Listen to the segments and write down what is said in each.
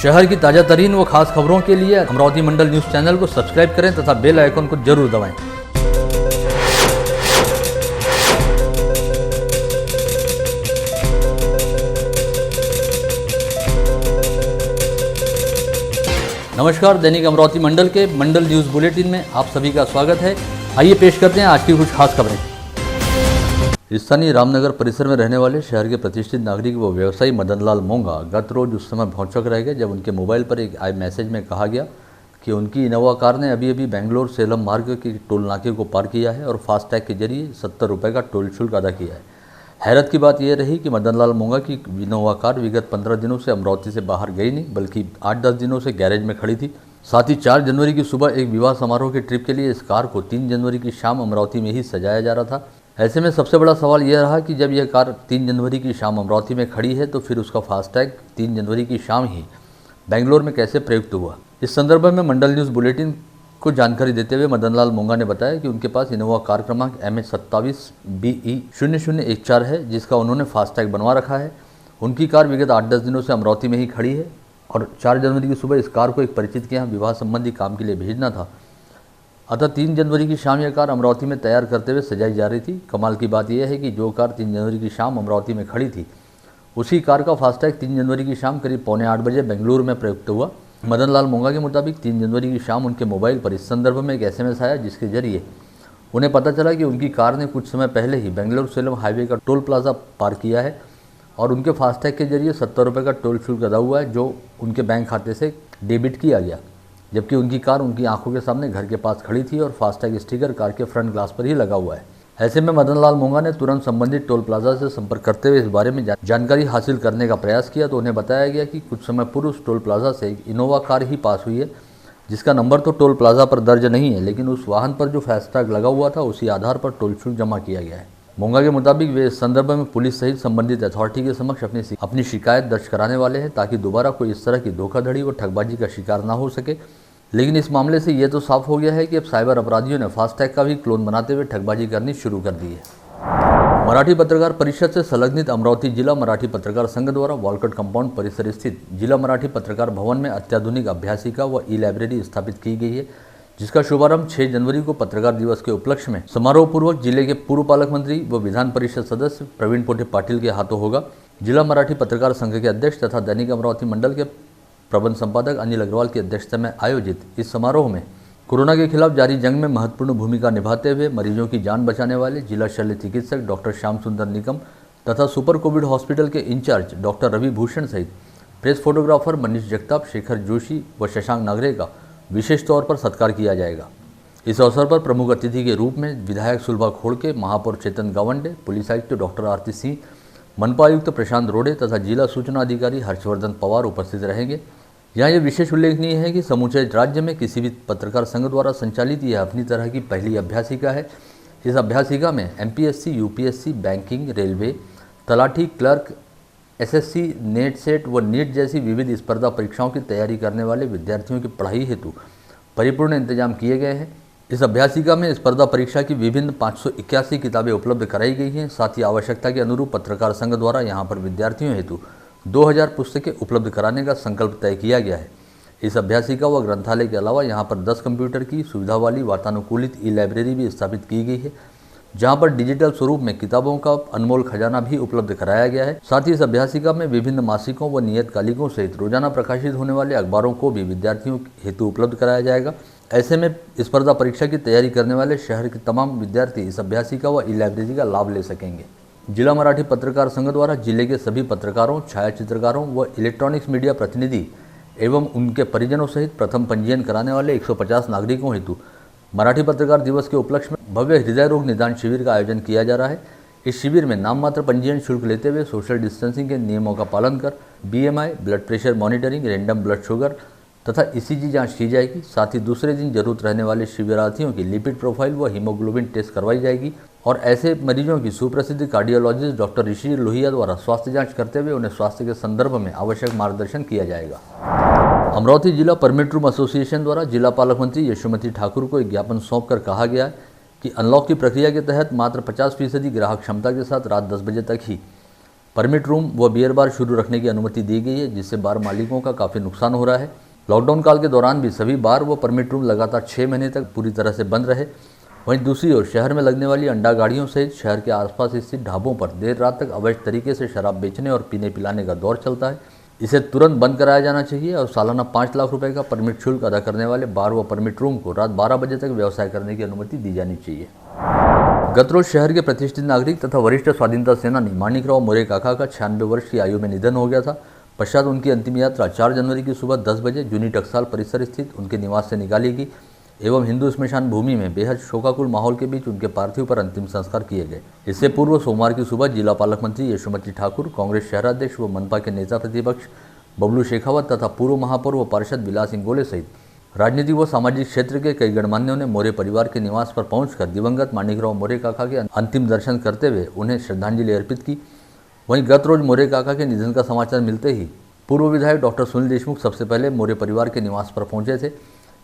शहर की ताज़ा तरीन व खास खबरों के लिए अमरावती मंडल न्यूज़ चैनल को सब्सक्राइब करें तथा बेल आइकन को जरूर दबाएं। नमस्कार, दैनिक अमरावती मंडल के मंडल न्यूज़ बुलेटिन में आप सभी का स्वागत है। आइए पेश करते हैं आज की कुछ खास खबरें। स्थानीय रामनगर परिसर में रहने वाले शहर के प्रतिष्ठित नागरिक व व्यवसायी मदनलाल मोंगा गत रोज उस समय भौचक रह गए जब उनके मोबाइल पर एक मैसेज में कहा गया कि उनकी इनोवा कार ने अभी बेंगलोर सेलम मार्ग के टोल नाके को पार किया है और फास्टैग के जरिए 70 रुपये का टोल शुल्क अदा किया है। हैरत की बात यह रही कि मदनलाल मोंगा की इनोवा कार विगत 15 दिनों से अमरावती से बाहर गई नहीं, बल्कि 8-10 दिनों से गैरेज में खड़ी थी। साथ ही 4 जनवरी की सुबह एक विवाह समारोह के ट्रिप के लिए इस कार को 3 जनवरी की शाम अमरावती में ही सजाया जा रहा था। ऐसे में सबसे बड़ा सवाल यह रहा कि जब यह कार 3 जनवरी की शाम अमरावती में खड़ी है तो फिर उसका फास्टैग 3 जनवरी की शाम ही बेंगलोर में कैसे प्रयुक्त हुआ। इस संदर्भ में मंडल न्यूज़ बुलेटिन को जानकारी देते हुए मदनलाल मोंगा ने बताया कि उनके पास इनोवा कार क्रमांक MH27BE0014 है, जिसका उन्होंने फास्टैग बनवा रखा है। उनकी कार विगत 8-10 दिनों से अमरावती में ही खड़ी है और 4 जनवरी की सुबह इस कार को एक परिचित के यहाँ विवाह संबंधी काम के लिए भेजना था। अतः 3 जनवरी की शाम यह कार अमरावती में तैयार करते हुए सजाई जा रही थी। कमाल की बात यह है कि जो कार 3 जनवरी की शाम अमरावती में खड़ी थी, उसी कार का फास्टैग 3 जनवरी की शाम करीब 7:45 बजे बेंगलुरु में प्रयुक्त हुआ। मदनलाल मोंगा के मुताबिक 3 जनवरी की शाम उनके मोबाइल पर इस संदर्भ में एक SMS आया, जिसके जरिए उन्हें पता चला कि उनकी कार ने कुछ समय पहले ही बेंगलुरु सेलम हाईवे का टोल प्लाजा पार किया है और उनके फास्टैग के जरिए 70 रुपये का टोल शुल्क अदा हुआ है, जो उनके बैंक खाते से डेबिट किया गया, जबकि उनकी कार उनकी आंखों के सामने घर के पास खड़ी थी और फास्टैग स्टिकर कार के फ्रंट ग्लास पर ही लगा हुआ है। ऐसे में मदनलाल मोंगा ने तुरंत संबंधित टोल प्लाजा से संपर्क करते हुए इस बारे में जानकारी हासिल करने का प्रयास किया तो उन्हें बताया गया कि कुछ समय पूर्व उस टोल प्लाजा से एक इनोवा कार ही पास हुई है, जिसका नंबर तो टोल प्लाजा पर दर्ज नहीं है, लेकिन उस वाहन पर जो फास्टैग लगा हुआ था उसी आधार पर टोल शुल्क जमा किया गया है। मोंगा के मुताबिक वे इस संदर्भ में पुलिस सहित संबंधित अथॉरिटी के समक्ष अपनी शिकायत दर्ज कराने वाले हैं, ताकि दोबारा कोई इस तरह की धोखाधड़ी व ठगबाजी का शिकार न हो सके। लेकिन इस मामले से ये तो साफ हो गया है कि अब साइबर अपराधियों ने फास्टैग का भी क्लोन बनाते हुए ठगबाजी करनी शुरू कर दी है। मराठी पत्रकार परिषद से संलग्नित अमरावती जिला मराठी पत्रकार संघ द्वारा वॉलकट कंपाउंड परिसर स्थित जिला मराठी पत्रकार भवन में अत्याधुनिक अभ्यासिका व ई-लाइब्रेरी स्थापित की गई है, जिसका शुभारंभ 6 जनवरी को पत्रकार दिवस के उपलक्ष्य में समारोह पूर्वक जिले के पूर्व पालक मंत्री व विधान परिषद सदस्य प्रवीण पोटे पाटिल के हाथों होगा। जिला मराठी पत्रकार संघ के अध्यक्ष तथा दैनिक अमरावती मंडल के प्रबंध संपादक अनिल अग्रवाल की अध्यक्षता में आयोजित इस समारोह में कोरोना के खिलाफ जारी जंग में महत्वपूर्ण भूमिका निभाते हुए मरीजों की जान बचाने वाले जिला शल्य चिकित्सक डॉक्टर श्याम सुंदर निकम तथा सुपर कोविड हॉस्पिटल के इंचार्ज डॉक्टर रवि भूषण सहित प्रेस फोटोग्राफर मनीष जगताप, शेखर जोशी व शशांक नागरे का विशेष तौर पर सत्कार किया जाएगा। इस अवसर पर प्रमुख अतिथि के रूप में विधायक सुलभा खोड़के, महापौर चेतन गावंडे, पुलिस आयुक्त डॉक्टर आरती सिंह, मनपा आयुक्त प्रशांत रोडे तथा जिला सूचना अधिकारी हर्षवर्धन पवार उपस्थित रहेंगे। यहाँ यह विशेष उल्लेखनीय है कि समूचे राज्य में किसी भी पत्रकार संघ द्वारा संचालित यह अपनी तरह की पहली अभ्यासिका है। इस अभ्यासिका में MPSC, UPSC, banking, railway, talathi, clerk, SSC, net set व नीट जैसी विविध स्पर्धा परीक्षाओं की तैयारी करने वाले विद्यार्थियों की पढ़ाई हेतु परिपूर्ण इंतजाम किए गए हैं। इस अभ्यासिका में स्पर्धा परीक्षा की विभिन्न 581 किताबें उपलब्ध कराई गई हैं। साथ ही आवश्यकता के अनुरूप पत्रकार संघ द्वारा यहाँ पर विद्यार्थियों हेतु 2000 पुस्तकें उपलब्ध कराने का संकल्प तय किया गया है। इस अभ्यासिका व ग्रंथालय के अलावा यहाँ पर 10 कंप्यूटर की सुविधा वाली वातानुकूलित ई-लाइब्रेरी भी स्थापित की गई है, जहाँ पर डिजिटल स्वरूप में किताबों का अनमोल खजाना भी उपलब्ध कराया गया है। साथ ही इस अभ्यासिका में विभिन्न मासिकों व नियतकालिकों सहित रोजाना प्रकाशित होने वाले अखबारों को भी विद्यार्थियों हेतु उपलब्ध कराया जाएगा। ऐसे में स्पर्धा परीक्षा की तैयारी करने वाले शहर के तमाम विद्यार्थी इस अभ्यासिका व ई-लाइब्रेरी का लाभ ले सकेंगे। जिला मराठी पत्रकार संघ द्वारा जिले के सभी पत्रकारों, छायाचित्रकारों व इलेक्ट्रॉनिक्स मीडिया प्रतिनिधि एवं उनके परिजनों सहित प्रथम पंजीयन कराने वाले 150 नागरिकों हेतु मराठी पत्रकार दिवस के उपलक्ष्य में भव्य हृदय रोग निदान शिविर का आयोजन किया जा रहा है। इस शिविर में नाम मात्र पंजीयन शुल्क लेते हुए सोशल डिस्टेंसिंग के नियमों का पालन कर BMI, blood pressure monitoring, random blood sugar तथा ECG जाँच की जाएगी। साथ ही दूसरे दिन जरूरत रहने वाले शिविरार्थियों की लिपिड प्रोफाइल व हीमोग्लोबिन टेस्ट करवाई जाएगी और ऐसे मरीजों की सुप्रसिद्ध कार्डियोलॉजिस्ट डॉक्टर ऋषि लोहिया द्वारा स्वास्थ्य जांच करते हुए उन्हें स्वास्थ्य के संदर्भ में आवश्यक मार्गदर्शन किया जाएगा। अमरावती जिला परमिट रूम एसोसिएशन द्वारा जिला पालक मंत्री यशोमती ठाकुर को एक ज्ञापन सौंपकर कहा गया है कि अनलॉक की प्रक्रिया के तहत मात्र 50% ग्राहक क्षमता के साथ रात 10 बजे तक ही परमिट रूम व बियर बार शुरू रखने की अनुमति दी गई है, जिससे बार मालिकों का काफ़ी नुकसान हो रहा है। लॉकडाउन काल के दौरान भी सभी बार व परमिट रूम लगातार 6 महीने तक पूरी तरह से बंद रहे। वहीं दूसरी ओर शहर में लगने वाली अंडा गाड़ियों सहित शहर के आसपास स्थित ढाबों पर देर रात तक अवैध तरीके से शराब बेचने और पीने पिलाने का दौर चलता है। इसे तुरंत बंद कराया जाना चाहिए और सालाना 5 लाख रुपए का परमिट शुल्क अदा करने वाले बार व परमिट रूम को रात 12 बजे तक व्यवसाय करने की अनुमति दी जानी चाहिए। गत रोज शहर के प्रतिष्ठित नागरिक तथा वरिष्ठ स्वाधीनता सेनानी माणिकराव मोरे काका का 96 वर्ष की आयु में निधन हो गया था। पश्चात उनकी अंतिम यात्रा 4 जनवरी की सुबह 10 बजे जूनी टकसाल परिसर स्थित उनके निवास से निकाली गई एवं हिंदू स्मशान भूमि में बेहद शोकाकुल माहौल के बीच उनके पार्थिव पर अंतिम संस्कार किए गए। इससे पूर्व सोमवार की सुबह जिला पालक मंत्री यशोमती ठाकुर, कांग्रेस शहराध्यक्ष व मनपा के नेता प्रतिपक्ष बबलू शेखावत तथा पूर्व महापौर व पार्षद विलास इंगोले सहित राजनीतिक व सामाजिक क्षेत्र के कई गणमान्यों ने मोरे परिवार के निवास पर पहुंचकर दिवंगत माणिकराव मोरे काका के अंतिम दर्शन करते हुए उन्हें श्रद्धांजलि अर्पित की। वहीं गत रोज मोरे काका के निधन का समाचार मिलते ही पूर्व विधायक डॉक्टर सुनील देशमुख सबसे पहले मोरे परिवार के निवास पर पहुंचे थे।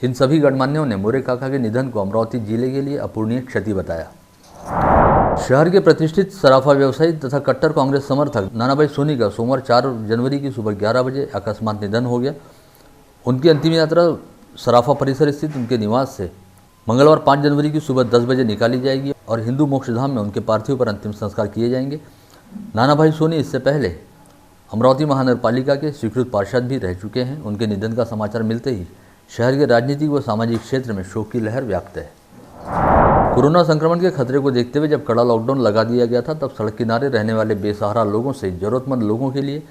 इन सभी गणमान्यों ने मोरे काका के निधन को अमरावती जिले के लिए अपूरणीय क्षति बताया। शहर के प्रतिष्ठित सराफा व्यवसायी तथा कट्टर कांग्रेस समर्थक नानाभाई सोनी का सोमवार 4 जनवरी की सुबह 11 बजे अकस्मात निधन हो गया। उनकी अंतिम यात्रा सराफा परिसर स्थित उनके निवास से मंगलवार 5 जनवरी की सुबह 10 बजे निकाली जाएगी और हिंदू मोक्षधाम में उनके पार्थिव पर अंतिम संस्कार किए जाएंगे। नानाभाई सोनी इससे पहले अमरावती महानगरपालिका के स्वीकृत पार्षद भी रह चुके हैं। उनके निधन का समाचार मिलते ही शहर के राजनीतिक व सामाजिक क्षेत्र में शोक की लहर व्याप्त है। कोरोना संक्रमण के खतरे को देखते हुए जब कड़ा लॉकडाउन लगा दिया गया था, तब सड़क किनारे रहने वाले बेसहारा लोगों से जरूरतमंद लोगों के लिए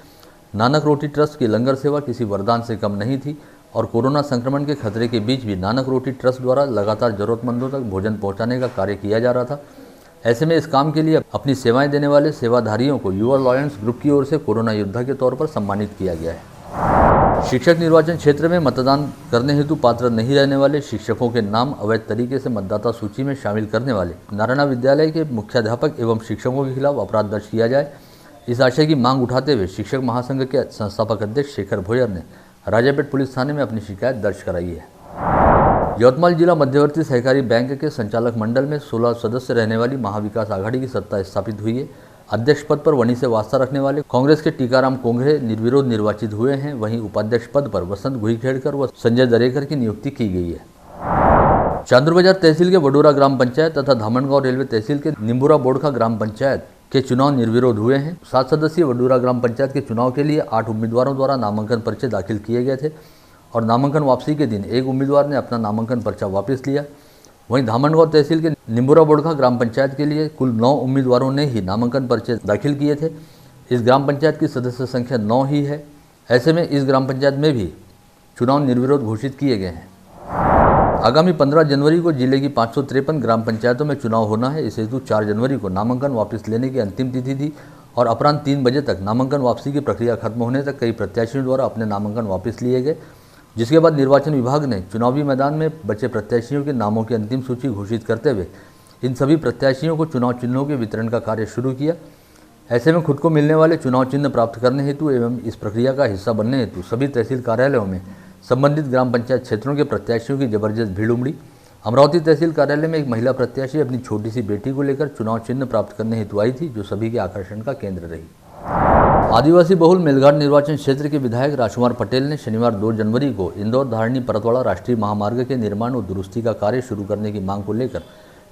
नानक रोटी ट्रस्ट की लंगर सेवा किसी वरदान से कम नहीं थी और कोरोना संक्रमण के खतरे के बीच भी नानक रोटी ट्रस्ट द्वारा लगातार जरूरतमंदों तक भोजन पहुंचाने का कार्य किया जा रहा था। ऐसे में इस काम के लिए अपनी सेवाएं देने वाले सेवाधारियों को युवा लॉयंस ग्रुप की ओर से कोरोना योद्धा के तौर पर सम्मानित किया गया है। शिक्षक निर्वाचन क्षेत्र में मतदान करने हेतु पात्र नहीं रहने वाले शिक्षकों के नाम अवैध तरीके से मतदाता सूची में शामिल करने वाले नारायणा विद्यालय के मुख्याध्यापक एवं शिक्षकों के खिलाफ अपराध दर्ज किया जाए, इस आशय की मांग उठाते हुए शिक्षक महासंघ के संस्थापक अध्यक्ष शेखर भोयर ने राजापेट पुलिस थाने में अपनी शिकायत दर्ज कराई है। यवतमाल जिला मध्यवर्ती सहकारी बैंक के संचालक मंडल में 16 सदस्य रहने वाली महाविकास आघाड़ी की सत्ता स्थापित हुई है। अध्यक्ष पद पर वनी से वास्ता रखने वाले कांग्रेस के टीकाराम कोंघरे निर्विरोध निर्वाचित हुए हैं। वहीं उपाध्यक्ष पद पर वसंत घुईखेड़कर व संजय दरेकर की नियुक्ति की गई है। चांदूर बाजार तहसील के वडोरा ग्राम पंचायत तथा धामनगांव रेलवे तहसील के निम्बुरा बोड़खा ग्राम पंचायत के चुनाव निर्विरोध हुए हैं। 7 सदस्यीय वडोरा ग्राम पंचायत के चुनाव के लिए 8 उम्मीदवारों द्वारा नामांकन पर्चे दाखिल किए गए थे और नामांकन वापसी के दिन एक उम्मीदवार ने अपना नामांकन पर्चा वापस लिया। वहीं धामनगांव तहसील के निम्बुरा बोड़खा ग्राम पंचायत के लिए कुल 9 उम्मीदवारों ने ही नामांकन पर्चे दाखिल किए थे। इस ग्राम पंचायत की सदस्य संख्या 9 ही है। ऐसे में इस ग्राम पंचायत में भी चुनाव निर्विरोध घोषित किए गए हैं। आगामी 15 जनवरी को जिले की 553 ग्राम पंचायतों में चुनाव होना है। इस हेतु 4 जनवरी को नामांकन वापस लेने की अंतिम तिथि थी और अपराह्न 3 बजे तक नामांकन वापसी की प्रक्रिया खत्म होने तक कई प्रत्याशियों द्वारा अपने नामांकन वापस लिए गए, जिसके बाद निर्वाचन विभाग ने चुनावी मैदान में बचे प्रत्याशियों के नामों की अंतिम सूची घोषित करते हुए इन सभी प्रत्याशियों को चुनाव चिन्हों के वितरण का कार्य शुरू किया। ऐसे में खुद को मिलने वाले चुनाव चिन्ह प्राप्त करने हेतु एवं इस प्रक्रिया का हिस्सा बनने हेतु सभी तहसील कार्यालयों में संबंधित ग्राम पंचायत क्षेत्रों के प्रत्याशियों की जबरदस्त भीड़ उमड़ी। अमरावती तहसील कार्यालय में एक महिला प्रत्याशी अपनी छोटी सी बेटी को लेकर चुनाव चिन्ह प्राप्त करने हेतु आई थी, जो सभी के आकर्षण का केंद्र रही। आदिवासी बहुल मेलघाट निर्वाचन क्षेत्र के विधायक राजकुमार पटेल ने शनिवार 2 जनवरी को इंदौर धारणी परतवाड़ा राष्ट्रीय महामार्ग के निर्माण और दुरुस्ती का कार्य शुरू करने की मांग को लेकर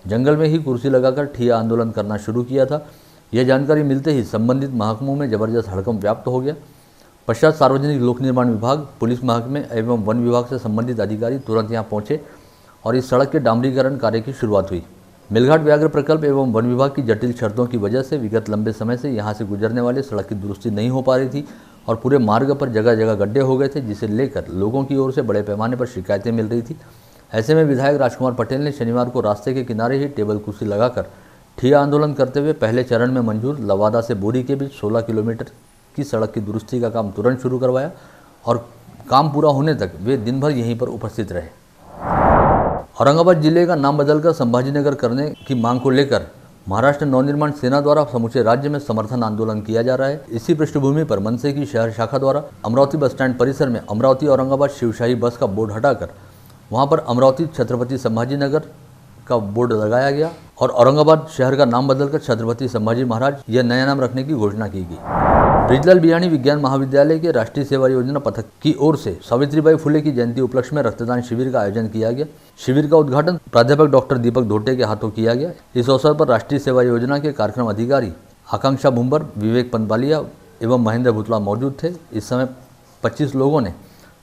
जंगल में ही कुर्सी लगाकर ठिया आंदोलन करना शुरू किया था। यह जानकारी मिलते ही संबंधित महकमों में जबरदस्त हड़कंप व्याप्त हो गया। पश्चात सार्वजनिक लोक निर्माण विभाग, पुलिस महकमे एवं वन विभाग से संबंधित अधिकारी तुरंत यहां पहुंचे और इस सड़क के डामरीकरण कार्य की शुरुआत हुई। मेलघाट व्याघ्र प्रकल्प एवं वन विभाग की जटिल शर्तों की वजह से विगत लंबे समय से यहां से गुजरने वाले सड़क की दुरुस्ती नहीं हो पा रही थी और पूरे मार्ग पर जगह जगह गड्ढे हो गए थे, जिसे लेकर लोगों की ओर से बड़े पैमाने पर शिकायतें मिल रही थी। ऐसे में विधायक राजकुमार पटेल ने शनिवार को रास्ते के किनारे ही टेबल कुर्सी लगाकर ठिया आंदोलन करते हुए पहले चरण में मंजूर लवादा से बोरी के बीच 16 किलोमीटर की सड़क की दुरुस्ती का काम तुरंत शुरू करवाया और काम पूरा होने तक वे दिन भर यहीं पर उपस्थित रहे। औरंगाबाद जिले का नाम बदलकर संभाजीनगर करने की मांग को लेकर महाराष्ट्र नवनिर्माण सेना द्वारा समूचे राज्य में समर्थन आंदोलन किया जा रहा है। इसी पृष्ठभूमि पर मनसे की शहर शाखा द्वारा अमरावती बस स्टैंड परिसर में अमरावती औरंगाबाद शिवशाही बस का बोर्ड हटाकर वहां पर अमरावती छत्रपति संभाजीनगर का बोर्ड लगाया गया और औरंगाबाद शहर का नाम बदलकर छत्रपति संभाजी महाराज यह नया नाम रखने की घोषणा की गई। ब्रिजलाल बियाणी विज्ञान महाविद्यालय के राष्ट्रीय सेवा योजना पथक की ओर से सावित्रीबाई फुले की जयंती उपलक्ष्य में रक्तदान शिविर का आयोजन किया गया। शिविर का उद्घाटन प्राध्यापक डॉक्टर दीपक धोटे के हाथों किया गया। इस अवसर पर राष्ट्रीय सेवा योजना के कार्यक्रम अधिकारी आकांक्षा भुम्बर, विवेक पंतवालिया एवं महेंद्र भुतला मौजूद थे। इस समय 25 लोगों ने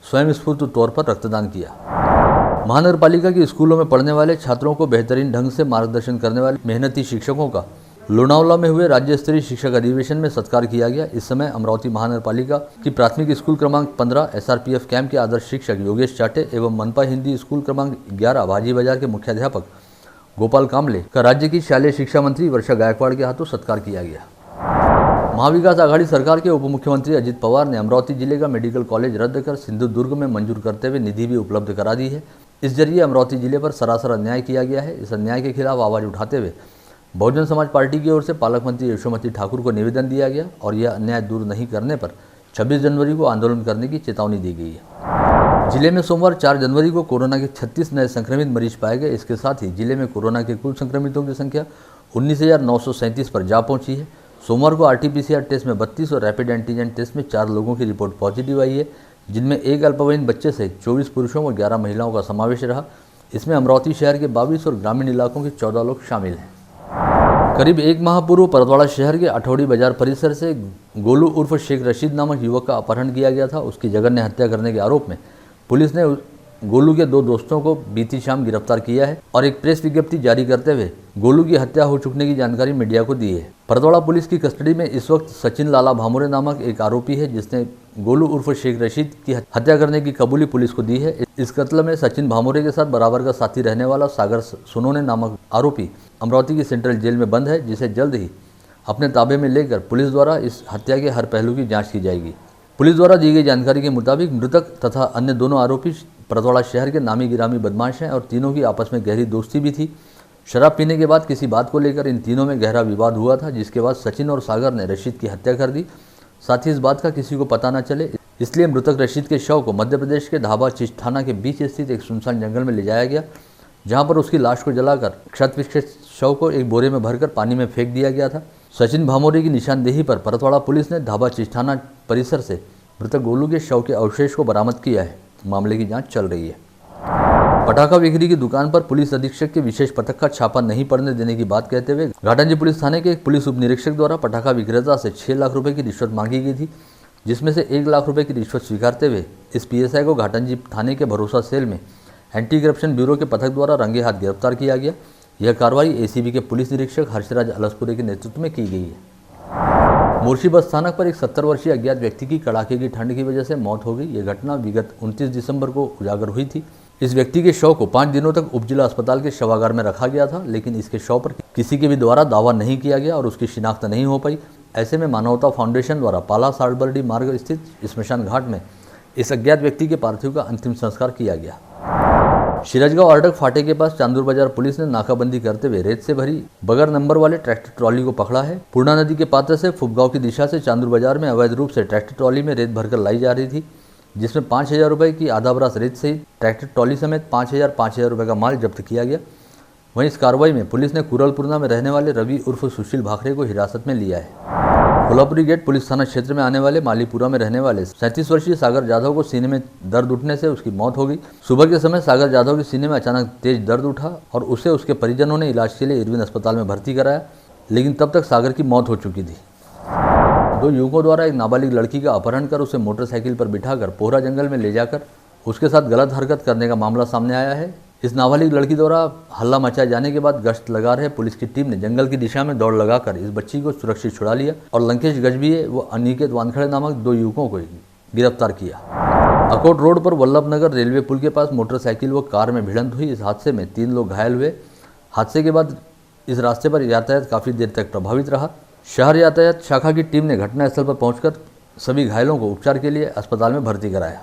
स्वयं स्फूर्त तौर पर रक्तदान किया। महानगर पालिका के स्कूलों में पढ़ने वाले छात्रों को बेहतरीन ढंग से मार्गदर्शन करने वाले मेहनती शिक्षकों का लोनावला में हुए राज्य स्तरीय शिक्षक अधिवेशन में सत्कार किया गया। इस समय अमरावती महानगर पालिका की प्राथमिक स्कूल क्रमांक 15 SRPF कैंप के आदर्श शिक्षक योगेश चाटे एवं मनपा हिंदी स्कूल क्रमांक 11 भाजी बाजार के मुख्याध्यापक गोपाल कामले का राज्य की शालेय शिक्षा मंत्री वर्षा गायकवाड़ के हाथों सत्कार किया गया। महाविकास आघाड़ी सरकार के उप मुख्यमंत्री अजित पवार ने अमरावती जिले का मेडिकल कॉलेज रद्द कर सिंधुदुर्ग में मंजूर करते हुए निधि भी उपलब्ध करा दी है। इस जरिए अमरावती जिले पर सरासर अन्याय किया गया है। इस अन्याय के खिलाफ आवाज उठाते हुए बहुजन समाज पार्टी की ओर से पालक मंत्री यशोमती ठाकुर को निवेदन दिया गया और यह अन्याय दूर नहीं करने पर 26 जनवरी को आंदोलन करने की चेतावनी दी गई है। जिले में सोमवार 4 जनवरी को कोरोना के 36 नए संक्रमित मरीज पाए गए। इसके साथ ही जिले में कोरोना के कुल संक्रमितों की संख्या 19,937 पर जा पहुंची है। सोमवार को RT-PCR टेस्ट में 32 और रैपिड एंटीजन टेस्ट में 4 लोगों की रिपोर्ट पॉजिटिव आई है, जिनमें एक अल्पवयीन बच्चे सहित 24 पुरुषों और 11 महिलाओं का समावेश रहा। इसमें अमरावती शहर के 22 और ग्रामीण इलाकों के 14 लोग शामिल हैं। करीब एक माह पूर्व परतवाड़ा शहर के अठौड़ी बाजार परिसर से गोलू उर्फ शेख रशीद नामक युवक का अपहरण किया गया था। उसकी जघन्य हत्या करने के आरोप में पुलिस ने गोलू के 2 दोस्तों को बीती शाम गिरफ्तार किया है और एक प्रेस विज्ञप्ति जारी करते हुए गोलू की हत्या हो चुकने की जानकारी मीडिया को दी है। परतवाड़ा पुलिस की कस्टडी में इस वक्त सचिन लाला भामोरे नामक एक आरोपी है, जिसने गोलू उर्फ शेख रशीद की हत्या करने की कबूली पुलिस को दी है। इस कत्ल में सचिन भामोरे के साथ बराबर का साथी रहने वाला सागर सोनोने नामक आरोपी अमरावती की सेंट्रल जेल में बंद है, जिसे जल्द ही अपने ताबे में लेकर पुलिस द्वारा इस हत्या के हर पहलू की जाँच की जाएगी। पुलिस द्वारा दी गई जानकारी के मुताबिक मृतक तथा अन्य दोनों आरोपी परतवाड़ा शहर के नामी गिरामी बदमाश हैं और तीनों की आपस में गहरी दोस्ती भी थी। शराब पीने के बाद किसी बात को लेकर इन तीनों में गहरा विवाद हुआ था, जिसके बाद सचिन और सागर ने रशीद की हत्या कर दी। साथ ही इस बात का किसी को पता न चले, इसलिए मृतक रशीद के शव को मध्य प्रदेश के धाबा चिश थाना के बीच स्थित एक सुनसान जंगल में ले जाया गया, जहाँ पर उसकी लाश को जलाकर क्षत विक्षत शव को एक बोरे में भरकर पानी में फेंक दिया गया था। सचिन भामोरे की निशानदेही पर परतवाड़ा पुलिस ने धाबा चिश थाना परिसर से मृतक गोलू के शव के अवशेष को बरामद किया है। मामले की जांच चल रही है। पटाखा बिक्री की दुकान पर पुलिस अधीक्षक के विशेष पथक का छापा नहीं पड़ने देने की बात कहते हुए घाटंजी पुलिस थाने के एक पुलिस उप निरीक्षक द्वारा पटाखा विक्रेता से 6 लाख रुपए की रिश्वत मांगी गई थी, जिसमें से 1 लाख रुपए की रिश्वत स्वीकारते हुए इस PSI को घाटंजी थाने के भरोसा सेल में एंटी करप्शन ब्यूरो के पथक द्वारा रंगे हाथ गिरफ्तार किया गया। यह कार्रवाई ACB के पुलिस निरीक्षक हर्षराज अलसपुरे के नेतृत्व में की गई है। मोर्शी बस स्थानक पर एक 70 वर्षीय अज्ञात व्यक्ति की कड़ाके की ठंड की वजह से मौत हो गई। यह घटना विगत 29 दिसंबर को उजागर हुई थी। इस व्यक्ति के शव को 5 दिनों तक उपजिला अस्पताल के शवागार में रखा गया था, लेकिन इसके शव पर किसी के भी द्वारा दावा नहीं किया गया और उसकी शिनाख्त नहीं हो पाई। ऐसे में मानवता फाउंडेशन द्वारा पाला सालबर्डी मार्ग स्थित स्मशान घाट में इस अज्ञात व्यक्ति के पार्थिव का अंतिम संस्कार किया गया। सिराजगांव अरडक फाटे के पास चांदूर बाजार पुलिस ने नाकाबंदी करते हुए रेत से भरी बगैर नंबर वाले ट्रैक्टर ट्रॉली को पकड़ा है। पूर्णा नदी के पात्र से फुबगांव की दिशा से चांदूर बाजार में अवैध रूप से ट्रैक्टर ट्रॉली में रेत भरकर लाई जा रही थी, जिसमें 5,000 रुपये की आधा बरास रेत सहित ट्रैक्टर ट्रॉली समेत 5,000 रुपये का माल जब्त किया गया। वहीं इस कार्रवाई में पुलिस ने कुरलपुरना में रहने वाले रवि उर्फ सुशील भाखरे को हिरासत में लिया है। कोल्हापुरी गेट पुलिस थाना क्षेत्र में आने वाले मालीपुरा में रहने वाले 37 वर्षीय सागर जाधव को सीने में दर्द उठने से उसकी मौत हो गई। सुबह के समय सागर जाधव के सीने में अचानक तेज दर्द उठा और उसे उसके परिजनों ने इलाज के लिए इरविन अस्पताल में भर्ती कराया, लेकिन तब तक सागर की मौत हो चुकी थी। 2 युवकों द्वारा एक नाबालिग लड़की का अपहरण कर उसे मोटरसाइकिल पर बिठाकर पोहरा जंगल में ले जाकर उसके साथ गलत हरकत करने का मामला सामने आया है। इस नाबालिग लड़की द्वारा हल्ला मचाए जाने के बाद गश्त लगा रहे पुलिस की टीम ने जंगल की दिशा में दौड़ लगाकर इस बच्ची को सुरक्षित छुड़ा लिया और लंकेश गजबीये व अनिकेत वानखड़े नामक 2 युवकों को गिरफ्तार किया। अकोट रोड पर वल्लभनगर रेलवे पुल के पास मोटरसाइकिल व कार में भिड़ंत हुई। इस हादसे में 3 लोग घायल हुए। हादसे के बाद इस रास्ते पर यातायात काफ़ी देर तक प्रभावित रहा। शहर यातायात शाखा की टीम ने घटनास्थल पर पहुंचकर सभी घायलों को उपचार के लिए अस्पताल में भर्ती कराया।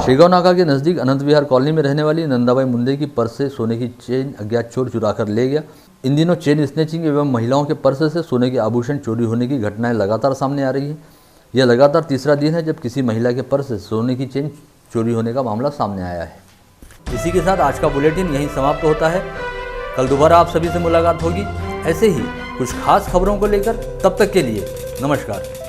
शेगांव नाका के नज़दीक अनंत विहार कॉलोनी में रहने वाली नंदाबाई मुंडे की पर्स से सोने की चेन अज्ञात चोर चुरा कर ले गया। इन दिनों चेन स्नैचिंग एवं महिलाओं के पर्स से सोने के आभूषण चोरी होने की घटनाएं लगातार सामने आ रही हैं। यह लगातार तीसरा दिन है जब किसी महिला के पर्स से सोने की चेन चोरी होने का मामला सामने आया है। इसी के साथ आज का बुलेटिन यहीं समाप्त होता है। कल दोबारा आप सभी से मुलाकात होगी ऐसे ही कुछ खास खबरों को लेकर। तब तक के लिए नमस्कार।